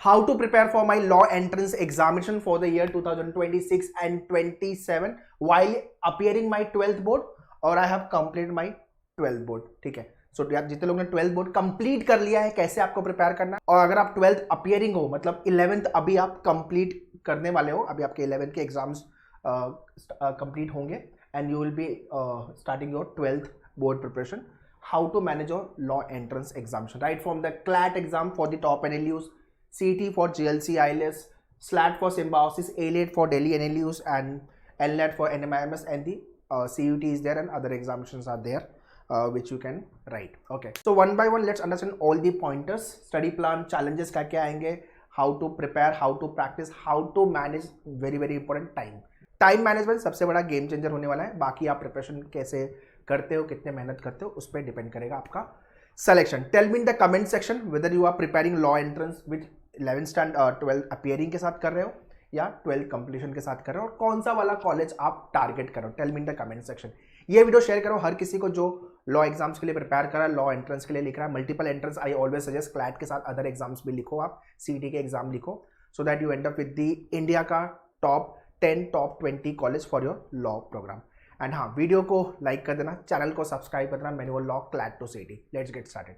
how to prepare for my law entrance examination for the year 2026 and 27 while appearing my 12th board और I have completed my 12th board. ठीक है, सो यार जितने लोगों ने 12th board complete कर लिया है, कैसे आपको प्रिपेयर करना है, और अगर आप 12th अपियरिंग हो मतलब 11th अभी आप कंप्लीट करने वाले हो, अभी आपके 11th के एग्जाम्स कंप्लीट होंगे and you will be starting your 12th board preparation. How to manage your law entrance examination, right from the CLAT exam for the top NLUs, CET for GLC ILS, SLAT for Symbiosis, ALAT for Delhi NLUs, and LNAT for NMIMS, and the CUT is there, and other examinations are there which you can write. Okay, so one by one let's understand all the pointers, study plan, challenges क्या क्या आएंगे, how to prepare, how to practice, how to manage, very important time management सबसे बड़ा game changer होने वाला है. बाकी आप प्रिपरेशन कैसे करते हो, कितने मेहनत करते हो, उस पर डिपेंड करेगा आपका selection. Tell me in the comment section whether you are preparing law entrance with 11th standard 12th appearing के साथ कर रहे हो या 12th कंप्लीशन के साथ कर रहे हो, और कौन सा वाला कॉलेज आप टारगेट करो. Tell me in the comment section. ये वीडियो शेयर करो हर किसी को जो लॉ एग्जाम्स के लिए प्रिपेयर कर रहा है, लॉ एंट्रेंस के लिए लिख रहा है. मल्टीपल एंट्रेंस आई ऑलवेज सजेस्ट क्लैट के साथ अदर एग्जाम्स भी लिखो, आप सीटी के एग्जाम लिखो, so that you end up with the India का top 10 top 20 college for your law programme. And हाँ, वीडियो को लाइक कर देना, चैनल को सब्सक्राइब कर देना. Manual law CLAT to CT. Let's get started.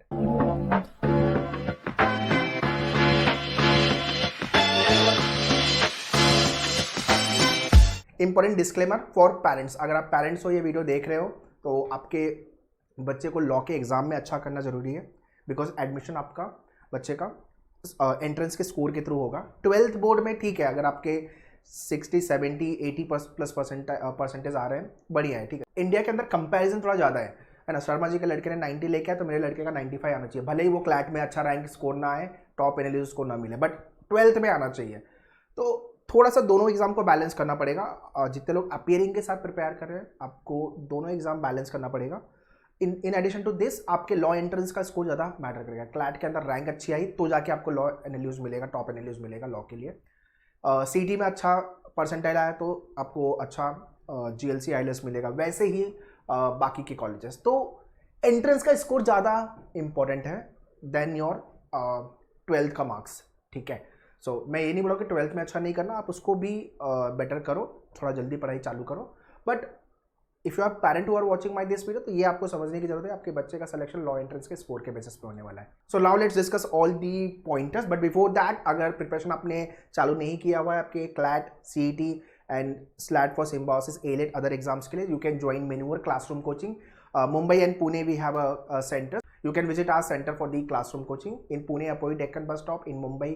Important disclaimer for parents. अगर आप पेरेंट्स हो, ये वीडियो देख रहे हो, तो आपके बच्चे को लॉ के एग्जाम में अच्छा करना जरूरी है, बिकॉज एडमिशन आपका बच्चे का एंट्रेंस के स्कोर के थ्रू होगा. 12th बोर्ड में ठीक है, अगर आपके 60, 70, 80 प्लस परसेंटेज आ रहे हैं, बढ़िया है, ठीक है. इंडिया के अंदर कंपैरिजन थोड़ा ज़्यादा है ना. शर्मा जी के लड़के ने 90 लेके आया, तो मेरे लड़के का 95 आना चाहिए. भले ही वो क्लैट में अच्छा रैंक स्कोर ना आए, टॉप एनालिसिस स्कोर ना मिले, बट 12th में आना चाहिए. तो थोड़ा सा दोनों एग्जाम को बैलेंस करना पड़ेगा. जितने लोग अपियरिंग के साथ प्रिपेयर कर रहे हैं, आपको दोनों एग्जाम बैलेंस करना पड़ेगा. इन एडिशन टू दिस, आपके लॉ एंट्रेंस का स्कोर ज़्यादा मैटर करेगा. क्लैट के अंदर रैंक अच्छी आई तो जाके आपको लॉ एनालिसिस मिलेगा, टॉप एनालिसिस मिलेगा लॉ के लिए. सीटी में अच्छा परसेंटाइल आया तो आपको अच्छा GLC ILS मिलेगा. वैसे ही बाकी के कॉलेजेस. तो एंट्रेंस का स्कोर ज़्यादा इंपॉर्टेंट है देन योर 12th का मार्क्स, ठीक है. सो मैं ये नहीं बोला कि 12th में अच्छा नहीं करना, आप उसको भी बेटर करो, थोड़ा जल्दी पढ़ाई चालू करो. But if you are parent who are watching my this video, तो ये आपको समझने की जरूरत है, आपके बच्चे का सिलेक्शन लॉ एंट्रेंस के स्कोर के बेसिस पे होने वाला है. So now let's discuss all the pointers. But before that, अगर प्रिपरेशन आपने चालू नहीं किया हुआ है आपके CLAT, CET and SLAT for Symbiosis, ALAT other exams के लिए, you can join Manuar classroom coaching. Mumbai and Pune we have a centre. You can visit our center for the classroom coaching in Pune, Apoy Deccan bus stop, in Mumbai,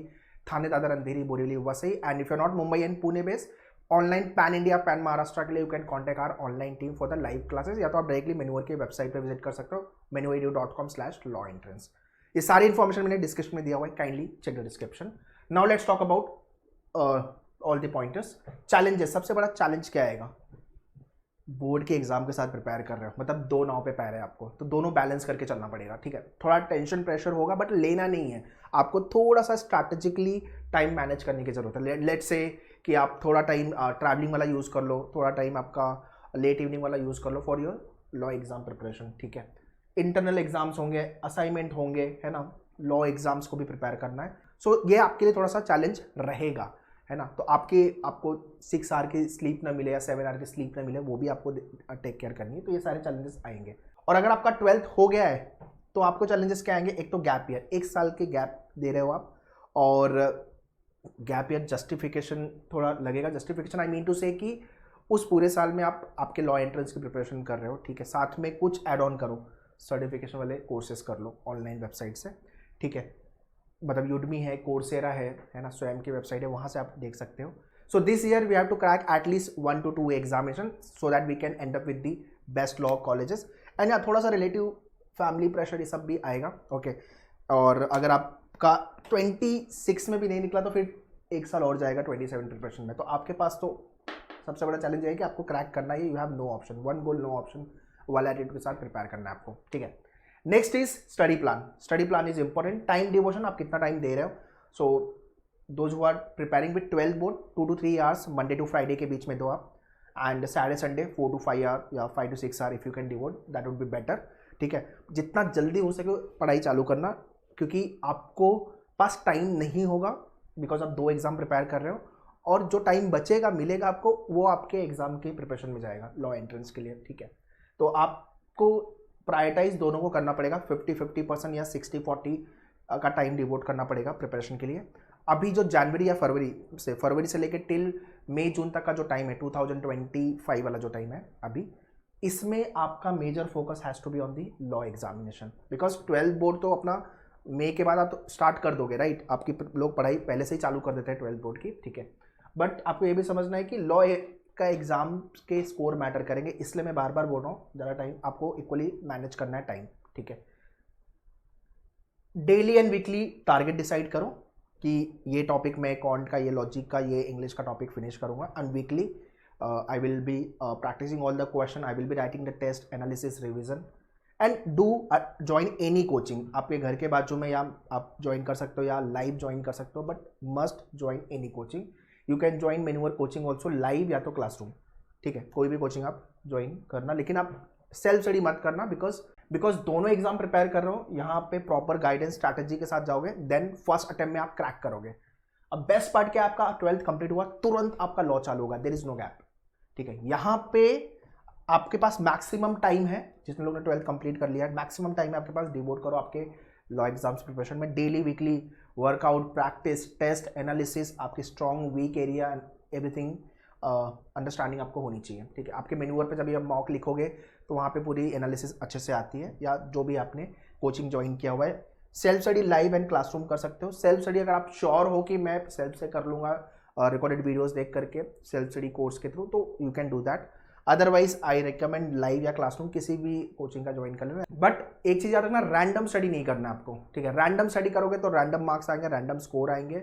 Thane, Dadar, Andheri, Borivali, Vasai. And if you're not Mumbai and Pune based, online pan India, pan Maharashtra के लिए you can contact our online team for the live classes, या तो आप directly मेन्यूअर के website पे visit कर सकते हो, menuedu.com/law entrance. ये सारी इन्फॉर्मेशन मैंने डिस्क्रिप्शन में दिया हुआ है, kindly check the description. Now let's talk about all the pointers. Challenges. सबसे बड़ा चैलेंज क्या आएगा? बोर्ड के एग्जाम के साथ प्रिपेयर कर रहे हो, मतलब दो नाव पे पैर है आपको, तो दोनों बैलेंस करके चलना पड़ेगा, ठीक है. थोड़ा टेंशन प्रेशर होगा, बट लेना नहीं है. आपको थोड़ा सा स्ट्रैटेजिकली टाइम मैनेज करने की जरूरत है. लेट्स से कि आप थोड़ा टाइम ट्रैवलिंग वाला यूज़ कर लो, थोड़ा टाइम आपका लेट इवनिंग वाला यूज़ कर लो for your law exam preparation, ठीक है. इंटरनल एग्जाम्स होंगे, असाइनमेंट होंगे, है ना, लॉ एग्जाम्स को भी प्रिपेयर करना है. सो ये आपके लिए थोड़ा सा चैलेंज रहेगा, है ना. तो आपको 6 आवर की स्लीप ना मिले या 7 आवर की स्लीप ना मिले, वो भी आपको टेक केयर करनी है. तो ये सारे चैलेंजेस आएंगे. और अगर आपका 12th हो गया है, तो आपको चैलेंजेस क्या आएंगे? एक तो गैप ईयर, 1 साल के गैप दे रहे हो आप, और गैप ईयर जस्टिफिकेशन थोड़ा लगेगा. जस्टिफिकेशन आई मीन टू से कि उस पूरे साल में आप आपके लॉ एंट्रेंस की प्रिपरेशन कर रहे हो, ठीक है. साथ में कुछ ऐड ऑन करो, सर्टिफिकेशन वाले कोर्सेज कर लो ऑनलाइन वेबसाइट से, ठीक है. मतलब यूडमी है, कोर्सेरा है ना, स्वयं की वेबसाइट है, वहाँ से आप देख सकते हो. So this year we have to crack at least 1 to 2 examination so that we can end up with the best law colleges. And या थोड़ा सा रिलेटिव फैमिली प्रेशर ये सब भी आएगा, ओके. और अगर आपका 26 में भी नहीं निकला, तो फिर 1 साल और जाएगा 27 प्रिपरेशन में. तो आपके पास तो सबसे बड़ा चैलेंज है कि आपको क्रैक करना है. You have no option, one goal no option वाला एटीट्यूड के साथ प्रिपेयर करना है आपको, ठीक है. Next is study plan. Study plan is important. Time devotion, आप कितना टाइम दे रहे हो. So those who are preparing with 12th board, 2 to 3 hours Monday to Friday के बीच में दो आप, and Saturday Sunday 4 to 5 hour या 5 to 6 hour if you can devote, that would be better, ठीक है. जितना जल्दी हो सके पढ़ाई चालू करना, क्योंकि आपको पास टाइम नहीं होगा बिकॉज आप 2 एग्ज़ाम प्रिपेयर कर रहे हो, और जो टाइम बचेगा मिलेगा आपको वो आपके एग्ज़ाम के प्रिपरेशन में जाएगा लॉ एंट्रेंस के लिए, ठीक है। तो आपको प्रायोरिटाइज दोनों को करना पड़ेगा, 50-50% या 60-40 का टाइम डिवोट करना पड़ेगा प्रिपरेशन के लिए। अभी जो जनवरी या फरवरी से लेकर टिल मई जून तक का जो टाइम है, 2025 वाला जो टाइम है अभी, इसमें आपका major focus has to be on the law examination, because 12th board तो अपना मई के बाद आप तो स्टार्ट कर दोगे, राइट। आपकी लोग पढ़ाई पहले से ही चालू कर देते हैं 12th बोर्ड की, ठीक है। बट आपको ये भी समझना है कि लॉ का एग्जाम के स्कोर मैटर करेंगे, इसलिए मैं बार बार बोल रहा हूँ ज़्यादा टाइम आपको इक्वली मैनेज करना है टाइम, ठीक है। Daily and weekly target decide करो कि ये टॉपिक मैं कॉन्ट का, ये लॉजिक का, ये इंग्लिश का टॉपिक फिनिश करूँगा, and weekly I will be practising all the question, I will be writing the test, analysis, revision, and do join any coaching. आपके घर के बाजू में या आप ज्वाइन कर सकते हो या लाइव ज्वाइन कर सकते हो, but must join any coaching. You can join Manuar coaching also, live या तो क्लासरूम, ठीक है, कोई भी कोचिंग आप ज्वाइन करना, लेकिन आप सेल्फ स्टडी मत करना, बिकॉज दोनों एग्जाम प्रिपेयर कर रहे हो, यहाँ पे प्रॉपर गाइडेंस स्ट्रैटेजी के साथ जाओगे, देन फर्स्ट अटेम्प्ट में आप क्रैक करोगे। अब बेस्ट पार्ट क्या, आपका 12th कंप्लीट हुआ तुरंत आपका लॉ चालू होगा, देयर इज नो गैप, ठीक है। यहाँ पे आपके पास मैक्सिमम टाइम है, जितने लोगों ने 12th कंप्लीट कर लिया है, मैक्सिमम टाइम है आपके पास, डिवोट करो आपके लॉ एग्जाम्स प्रिपरेशन में। Daily weekly workout, practice, test, analysis, आपकी strong weak area and everything understanding आपको होनी चाहिए, ठीक है। आपके मेन्यूअर पे जब आप मॉक लिखोगे तो वहाँ पे पूरी एनालिसिस अच्छे से आती है, या जो भी आपने कोचिंग ज्वाइन किया हुआ है। Self study live and classroom कर सकते हो। सेल्फ स्टडी अगर आप श्योर हो कि मैं सेल्फ से कर लूँगा रिकॉर्डेड वीडियोज़ देख करके सेल्फ स्टडी कोर्स के थ्रू, तो you can do that. Otherwise I recommend live या क्लासरूम किसी भी कोचिंग का ज्वाइन कर लेना। बट एक चीज़ याद रखना, रैंडम स्टडी नहीं करना आपको, ठीक है। रैंडम स्टडी करोगे तो रैंडम मार्क्स आएंगे, रैंडम स्कोर आएंगे,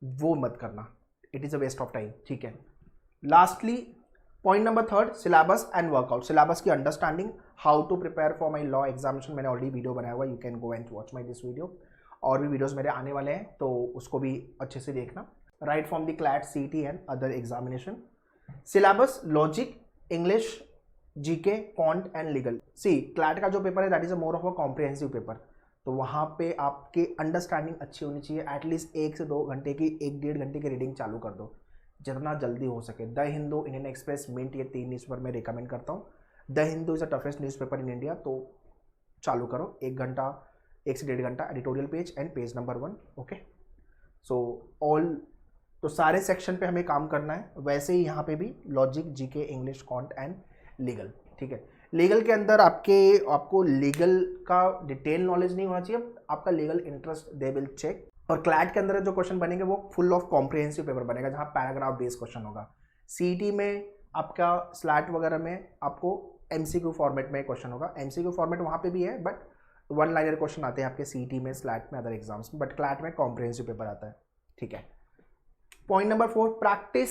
वो मत करना, it is a waste of time, ठीक है। Lastly point number 3, syllabus and workout. Syllabus की understanding, how to prepare for my law examination, मैंने ऑलरेडी वीडियो बनाया हुआ, you can go and watch my this video. और भी videos मेरे आने वाले हैं, तो उसको भी अच्छे से देखना। Right from the CLAT, CT and other examination. Syllabus, logic, English, GK, quant and legal. See CLAT का जो पेपर है that is a more of a comprehensive paper, तो वहाँ पे आपकी अंडरस्टैंडिंग अच्छी होनी चाहिए। एटलीस्ट 1 से 2 घंटे की, 1-1.5 घंटे की रीडिंग चालू कर दो जितना जल्दी हो सके। The Hindu, Indian Express, Mint, ये 3 न्यूज़पेपर मैं रिकमेंड करता हूँ। The Hindu is the toughest newspaper in India, तो चालू करो 1 घंटा, 1 से 1.5 घंटा, editorial page and page number 1, okay. So all, तो सारे सेक्शन पे हमें काम करना है। वैसे ही यहाँ पे भी logic, GK, English, can't and legal, ठीक है। लीगल के अंदर आपको लीगल का डिटेल नॉलेज नहीं होना चाहिए, आपका legal interest they will check. और क्लैट के अंदर जो क्वेश्चन बनेंगे वो फुल ऑफ कॉम्प्रिहेंसिव पेपर बनेगा, जहाँ पैराग्राफ बेस्ड क्वेश्चन होगा। CT में आपका स्लैट वगैरह में आपको MCQ फॉर्मेट में क्वेश्चन होगा। MCQ फॉर्मेट वहाँ पे भी है, बट 1 लाइनर क्वेश्चन आते हैं आपके CT में, स्लैट में, अदर एग्जाम्स में, बट क्लैट में कॉम्प्रिहेंसिव पेपर आता है, ठीक है। Point number 4, practice,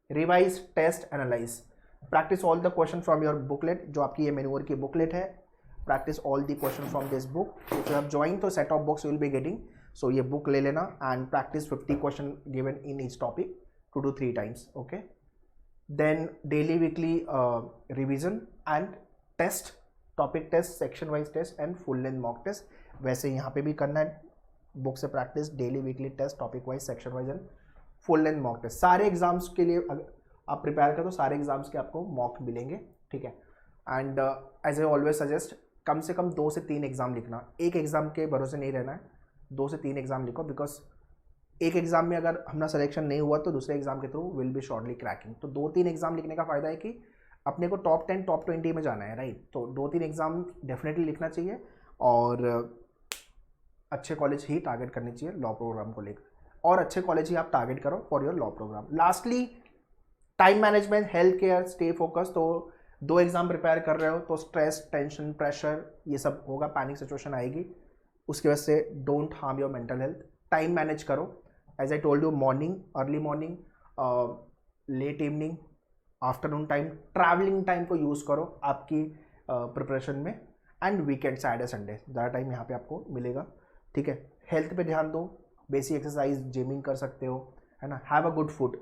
revise, test, analyse. Practice all the question from your booklet, जो आपकी ये मेन्यूअर की बुकलेट है। Practice all the question from this book. If you have join तो set of books will be getting, so ये book ले लेना and practice 50 question given in each topic 2 to 3 times, okay. Then daily weekly revision and test, topic test, section wise test and full length mock test. वैसे यहाँ पे भी करना है, book से practice, daily weekly test, topic wise, section wise and full length mock test. सारे exams के लिए आप प्रिपेयर करो, सारे एग्जाम्स के आपको मॉक मिलेंगे, ठीक है। And as I always suggest, कम से कम 2 से 3 एग्जाम लिखना। एक एग्जाम के भरोसे नहीं रहना है, 2 से 3 एग्जाम लिखो, बिकॉज एक एग्जाम में अगर हमारा सिलेक्शन नहीं हुआ तो दूसरे एग्जाम के through will be shortly cracking. तो 2-3 एग्जाम लिखने का फायदा है कि अपने को टॉप 10, टॉप 20 में जाना है, राइट। तो 2-3 एग्जाम डेफिनेटली लिखना चाहिए, और अच्छे कॉलेज ही टारगेट करनी चाहिए लॉ प्रोग्राम को लेकर, और अच्छे कॉलेज ही आप टारगेट करो for your law programme. Lastly time management, health care, stay focus. तो 2 एग्जाम प्रिपेयर कर रहे हो तो स्ट्रेस, टेंशन, प्रेशर, ये सब होगा, पैनिक सिचुएशन आएगी, उसकी वजह से don't harm your mental health. Time manage करो, as I told you, morning, early morning, late evening, afternoon time, travelling time को यूज़ करो आपकी प्रिपरेशन में, एंड वीकेंड, सैटरडे, संडे, ज़्यादा टाइम यहाँ पे आपको मिलेगा, ठीक है। हेल्थ पे ध्यान दो, बेसिक एक्सरसाइज, जिमिंग कर सकते हो, है ना। हैव अ गुड फूड,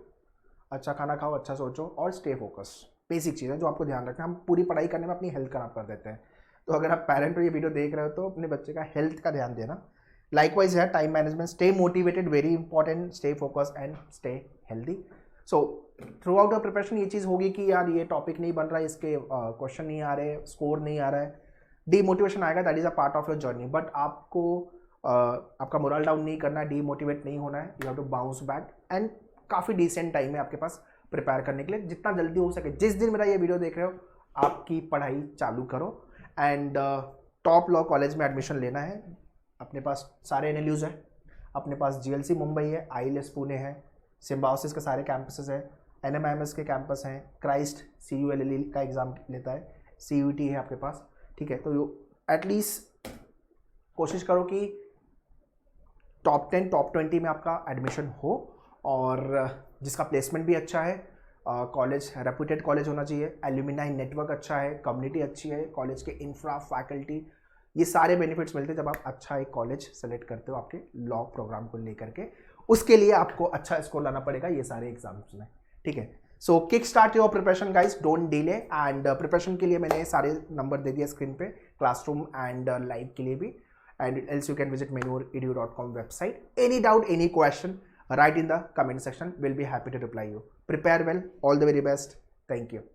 अच्छा खाना खाओ, अच्छा सोचो, और स्टे फोकस। बेसिक चीज़ है जो आपको ध्यान रखना है। हम पूरी पढ़ाई करने में अपनी हेल्थ खराब कर देते हैं, तो अगर आप पेरेंट हो, ये वीडियो देख रहे हो, तो अपने बच्चे का हेल्थ का ध्यान देना, Likewise है time management, stay motivated, very important, stay focus and stay healthy. So through out the preparation ये चीज़ होगी कि यार ये टॉपिक नहीं बन रहा है, इसके क्वेश्चन नहीं आ रहे, स्कोर नहीं आ रहा है, डीमोटिवेशन आएगा, that is a part of your journey. But आपको आपका मोरल डाउन नहीं करना है, डीमोटिवेट नहीं होना है, you have to bounce back and काफ़ी डिसेंट टाइम है आपके पास प्रिपेयर करने के लिए. जितना जल्दी हो सके, जिस दिन मेरा ये वीडियो देख रहे हो आपकी पढ़ाई चालू करो. एंड टॉप लॉ कॉलेज में एडमिशन लेना है. अपने पास सारे NLUs है, अपने पास GLC मुंबई है, ILS पुणे है, सिम्बायोसिस के सारे कैंपसेस है, NMIMS के कैंपस हैं, क्राइस्ट CULLE का एग्ज़ाम लेता है, CUET है आपके पास. ठीक है, तो एटलीस्ट कोशिश करो कि टॉप 10 टॉप 20 में आपका एडमिशन हो, और जिसका प्लेसमेंट भी अच्छा है, कॉलेज रेप्यूटेड कॉलेज होना चाहिए, एल्यूमिनाई नेटवर्क अच्छा है, कम्युनिटी अच्छी है, कॉलेज के इंफ्रा फैकल्टी, ये सारे बेनिफिट्स मिलते हैं जब आप अच्छा एक कॉलेज सेलेक्ट करते हो आपके लॉ प्रोग्राम को लेकर के. उसके लिए आपको अच्छा स्कोर लाना पड़ेगा ये सारे एग्जाम्स में. ठीक है, so kick start your preparation guys, don't delay. And preparation के लिए मैंने सारे नंबर दे दिया स्क्रीन पे, क्लासरूम एंड लाइव के लिए भी. And else you can visit menuedu.com website. Any doubt, any question, write in the comment section. We'll be happy to reply you. Prepare well. All the very best. Thank you.